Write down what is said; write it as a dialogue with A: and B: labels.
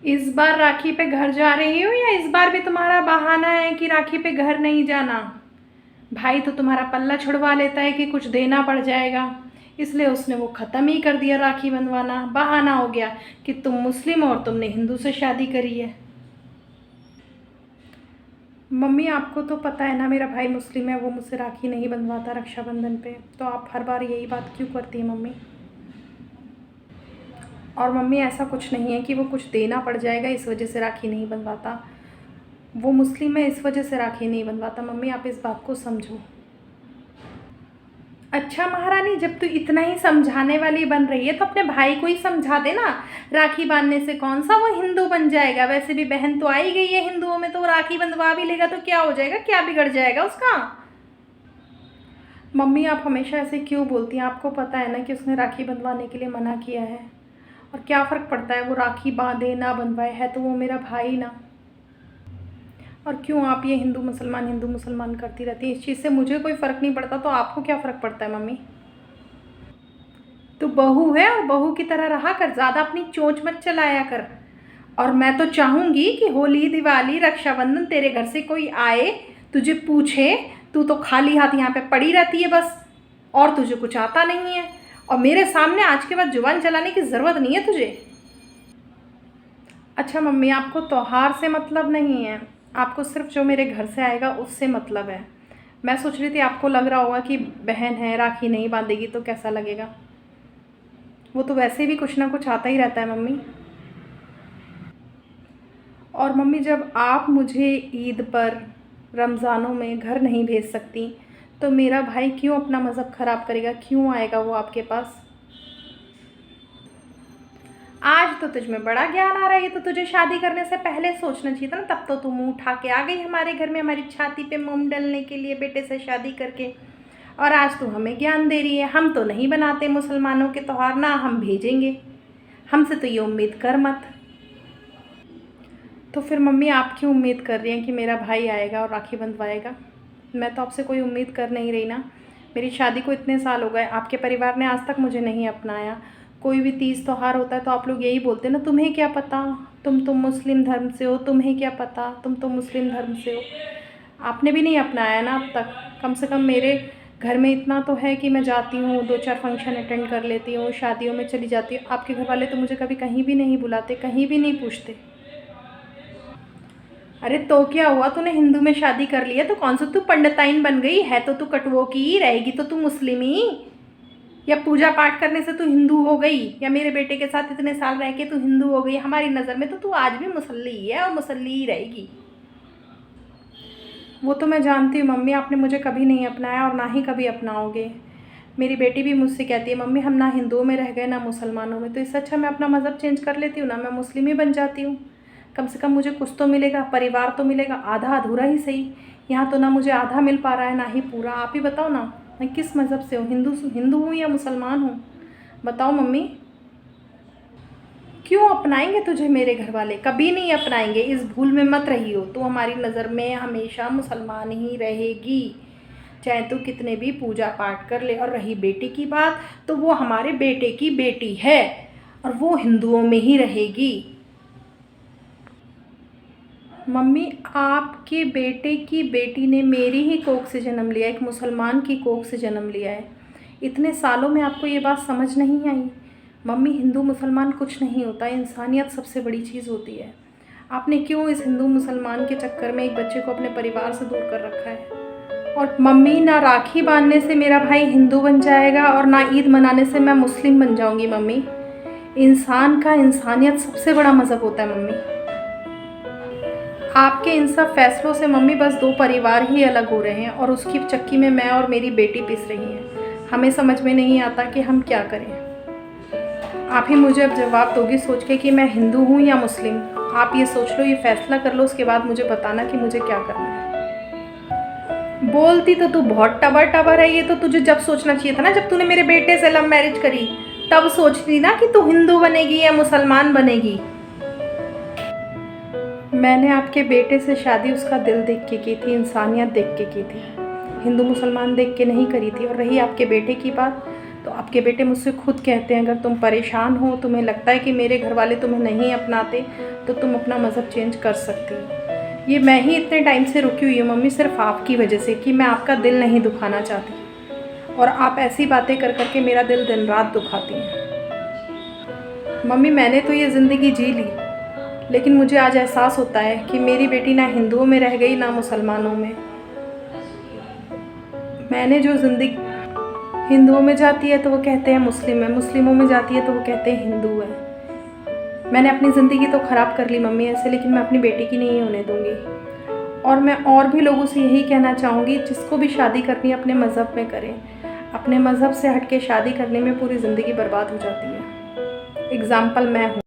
A: इस बार राखी पे घर जा रही हो या इस बार भी तुम्हारा बहाना है कि राखी पे घर नहीं जाना? भाई तो तुम्हारा पल्ला छुड़वा लेता है कि कुछ देना पड़ जाएगा, इसलिए उसने वो ख़त्म ही कर दिया राखी बंधवाना। बहाना हो गया कि तुम मुस्लिम हो और तुमने हिंदू से शादी करी है। मम्मी आपको तो पता है ना, मेरा भाई मुस्लिम है, वो मुझसे राखी नहीं बंधवाता रक्षाबंधन पे, तो आप हर बार यही बात क्यों करती हैं मम्मी? और मम्मी ऐसा कुछ नहीं है कि वो कुछ देना पड़ जाएगा इस वजह से राखी नहीं बंधवाता। वो मुस्लिम है इस वजह से राखी नहीं बंधवाता। मम्मी आप इस बात को समझो। अच्छा महारानी, जब तू इतना ही समझाने वाली बन रही है तो अपने भाई को ही समझा देना। राखी बांधने से कौन सा वो हिंदू बन जाएगा? वैसे भी बहन तो आई गई है हिंदुओं में, तो वो राखी बंधवा भी लेगा तो क्या हो जाएगा? क्या बिगड़ जाएगा उसका? मम्मी आप हमेशा ऐसे क्यों बोलती हैं? आपको पता है ना कि उसने राखी बंधवाने के लिए मना किया है। और क्या फ़र्क पड़ता है वो राखी बांधे ना बंधवाए, है तो वो मेरा भाई ना। और क्यों आप ये हिंदू मुसलमान करती रहती है? इस चीज़ से मुझे कोई फ़र्क नहीं पड़ता, तो आपको क्या फ़र्क पड़ता है मम्मी? तो बहू है और बहू की तरह रहा कर, ज़्यादा अपनी चोंच मत चलाया कर। और मैं तो चाहूँगी कि होली, दिवाली, रक्षाबंधन तेरे घर से कोई आए, तुझे पूछे, तू तो खाली हाथ यहाँ पे पड़ी रहती है बस, और तुझे कुछ आता नहीं है। और मेरे सामने आज के बाद जुबान चलाने की ज़रूरत नहीं है तुझे। अच्छा मम्मी, आपको त्योहार से मतलब नहीं है, आपको सिर्फ जो मेरे घर से आएगा उससे मतलब है। मैं सोच रही थी आपको लग रहा होगा कि बहन है राखी नहीं बांधेगी तो कैसा लगेगा। वो तो वैसे भी कुछ ना कुछ आता ही रहता है मम्मी। और मम्मी जब आप मुझे ईद पर, रमज़ानों में घर नहीं भेज सकती, तो मेरा भाई क्यों अपना मज़हब ख़राब करेगा? क्यों आएगा वो आपके पास? आज तो तुझ में बड़ा ज्ञान आ रहा है। ये तो तुझे शादी करने से पहले सोचना चाहिए था ना, तब तो तू मुँह उठा के आ गई हमारे घर में हमारी छाती पे मोम डलने के लिए, बेटे से शादी करके। और आज तू हमें ज्ञान दे रही है। हम तो नहीं बनाते मुसलमानों के त्योहार, ना हम भेजेंगे। हमसे तो ये उम्मीद कर मत। तो फिर मम्मी आप क्यों उम्मीद कर रही हैं कि मेरा भाई आएगा और राखी बंधवाएगा? मैं तो आपसे कोई उम्मीद कर नहीं रही ना। मेरी शादी को इतने साल हो गए, आपके परिवार ने आज तक मुझे नहीं अपनाया। कोई भी तीज त्योहार होता है तो आप लोग यही बोलते हैं ना, तुम्हें क्या पता, तुम मुस्लिम धर्म से हो, तुम्हें क्या पता, तुम तो मुस्लिम धर्म से हो। आपने भी नहीं अपनाया ना अब तक। कम से कम मेरे घर में इतना तो है कि मैं जाती हूँ, 2-4 फंक्शन अटेंड कर लेती हूँ, शादियों में चली जाती हूँ। आपके घर वाले तो मुझे कभी कहीं भी नहीं बुलाते, कहीं भी नहीं पूछते। अरे तो क्या हुआ, तूने हिंदू में शादी कर ली है तो कौन सा तू पंडिताइन बन गई है? तो तू कटुओं की ही रहेगी, तो तू मुस्लिम ही। या पूजा पाठ करने से तू हिंदू हो गई, या मेरे बेटे के साथ इतने साल रह के तू हिंदू हो गई? हमारी नज़र में तो तू आज भी मुसल्ली ही है और मुसल्ली ही रहेगी। वो तो मैं जानती हूँ मम्मी, आपने मुझे कभी नहीं अपनाया और ना ही कभी अपनाओगे। मेरी बेटी भी मुझसे कहती है मम्मी हम ना हिंदुओं में रह गए ना मुसलमानों में, तो इससे अच्छा मैं अपना मज़हब चेंज कर लेती हूँ ना, मैं मुस्लिम ही बन जाती हूँ। कम से कम मुझे कुछ तो मिलेगा, परिवार तो मिलेगा, आधा अधूरा ही सही। यहाँ तो ना मुझे आधा मिल पा रहा है ना ही पूरा। आप ही बताओ ना, मैं किस मज़हब से हूँ? हिंदू हिंदू हूँ या मुसलमान हूँ? बताओ मम्मी। क्यों अपनाएंगे तुझे मेरे घर वाले? कभी नहीं अपनाएंगे। इस भूल में मत रही हो, तू हमारी नज़र में हमेशा मुसलमान ही रहेगी, चाहे तू कितने भी पूजा पाठ कर ले। और रही बेटे की बात, तो वो हमारे बेटे की बेटी है और वो हिंदुओं में ही रहेगी। मम्मी आपके बेटे की बेटी ने मेरी ही कोख से जन्म लिया, एक मुसलमान की कोख से जन्म लिया है। इतने सालों में आपको ये बात समझ नहीं आई? मम्मी हिंदू मुसलमान कुछ नहीं होता, इंसानियत सबसे बड़ी चीज़ होती है। आपने क्यों इस हिंदू मुसलमान के चक्कर में एक बच्चे को अपने परिवार से दूर कर रखा है? और मम्मी ना राखी बांधने से मेरा भाई हिंदू बन जाएगा और ना ईद मनाने से मैं मुस्लिम बन जाऊंगी मम्मी। इंसान का इंसानियत सबसे बड़ा मज़हब होता है मम्मी। आपके इन सब फैसलों से मम्मी बस दो परिवार ही अलग हो रहे हैं और उसकी चक्की में मैं और मेरी बेटी पिस रही हैं। हमें समझ में नहीं आता कि हम क्या करें। आप ही मुझे अब जवाब दोगी सोच के कि मैं हिंदू हूँ या मुस्लिम? आप ये सोच लो, ये फैसला कर लो, उसके बाद मुझे बताना कि मुझे क्या करना है। बोलती तो तू बहुत टबर टबर है, ये तो तुझे जब सोचना चाहिए था ना, जब तूने मेरे बेटे से लव मैरिज करी, तब सोचती ना कि तू हिंदू बनेगी या मुसलमान बनेगी। मैंने आपके बेटे से शादी उसका दिल देख के की थी, इंसानियत देख के की थी, हिंदू मुसलमान देख के नहीं करी थी। और रही आपके बेटे की बात, तो आपके बेटे मुझसे खुद कहते हैं, अगर तुम परेशान हो, तुम्हें लगता है कि मेरे घर वाले तुम्हें नहीं अपनाते, तो तुम अपना मज़हब चेंज कर सकती हो। ये मैं ही इतने टाइम से रुकी हुई हूँ मम्मी, सिर्फ आपकी वजह से, कि मैं आपका दिल नहीं दुखाना चाहती, और आप ऐसी बातें कर कर के मेरा दिल दिन रात दुखाती हैं। मम्मी मैंने तो ये ज़िंदगी जी ली, लेकिन मुझे आज एहसास होता है कि मेरी बेटी ना हिंदुओं में रह गई ना मुसलमानों में। मैंने जो ज़िंदगी, हिंदुओं में जाती है तो वो कहते हैं मुस्लिम है, मुस्लिमों में जाती है तो वो कहते हैं हिंदू है। मैंने अपनी ज़िंदगी तो ख़राब कर ली मम्मी ऐसे, लेकिन मैं अपनी बेटी की नहीं होने दूँगी। और मैं और भी लोगों से यही कहना चाहूँगी, जिसको भी शादी करनी है अपने मज़हब में करें। अपने मज़हब से हट के शादी करने में पूरी ज़िंदगी बर्बाद हो जाती है। एग्ज़ाम्पल मैं हूँ।